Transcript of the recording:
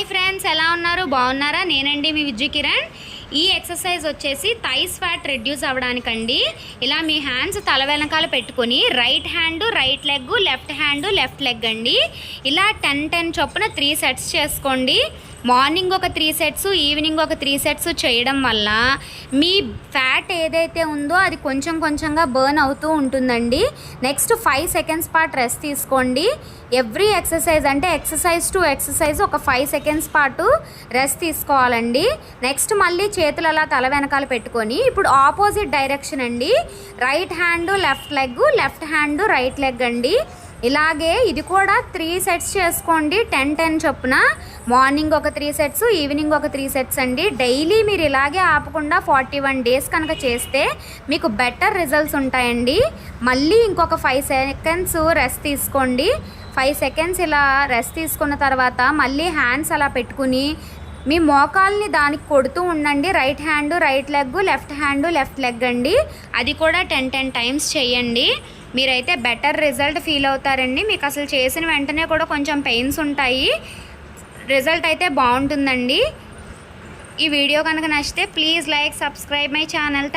Friends, ఎలా ఉన్నారు? బాగున్నారా? నేనండి మీ విజయ్ కిరణ్. ఈ ఎక్సర్సైజ్ వచ్చేసి థైస్ ఫ్యాట్ రెడ్యూస్ అవ్వడానికండి. ఇలా మీ హ్యాండ్స్ తల వెనకాల పెట్టుకొని right hand right leg, left hand left leg అండి. ఇలా 10 చొప్పున 3 సెట్స్ చేసుకోండి. మార్నింగ్ ఒక 3 సెట్స్, ఈవినింగ్ ఒక 3 సెట్స్ చేయడం వల్ల మీ ఫ్యాట్ ఏదైతే ఉందో అది కొంచెం కొంచెంగా బర్న్ అవుతూ ఉంటుందండి. నెక్స్ట్ 5 సెకండ్స్ పాటు రెస్ట్ తీసుకోండి. ఎవ్రీ ఎక్సర్సైజ్ అంటే ఎక్సర్సైజ్ టు ఎక్సర్సైజ్ ఒక 5 సెకండ్స్ పాటు రెస్ట్ తీసుకోవాలండి. నెక్స్ట్ మళ్ళీ చేతులు అలా తల వెనకాల పెట్టుకొని ఇప్పుడు ఆపోజిట్ డైరెక్షన్ అండి. Right hand left leg, left hand right leg అండి. ఇలాగే ఇది కూడా 3 సెట్స్ చేసుకోండి. 10 చొప్పున మార్నింగ్ ఒక 3 సెట్స్, ఈవినింగ్ ఒక 3 సెట్స్ అండి. డైలీ మీరు ఇలాగే ఆపకుండా 41 డేస్ కనుక చేస్తే మీకు బెటర్ రిజల్ట్స్ ఉంటాయండి. మళ్ళీ ఇంకొక 5 సెకండ్స్ రెస్ట్ తీసుకోండి. 5 సెకండ్స్ ఇలా రెస్ట్ తీసుకున్న తర్వాత మళ్ళీ హ్యాండ్స్ అలా పెట్టుకుని మీ మోకాల్ని దానికి కొడుతూ ఉండండి. Right hand right leg, left hand left leg అండి. అది కూడా 10 టైమ్స్ చేయండి. మీరైతే బెటర్ రిజల్ట్ ఫీల్ అవుతారండి. మీకు అసలు చేసిన వెంటనే కూడా కొంచెం పెయిన్స్ ఉంటాయి. రిజల్ట్ అయితే బాగుంటుందండి. ఈ వీడియో కనుక నచ్చితే please like, subscribe my channel.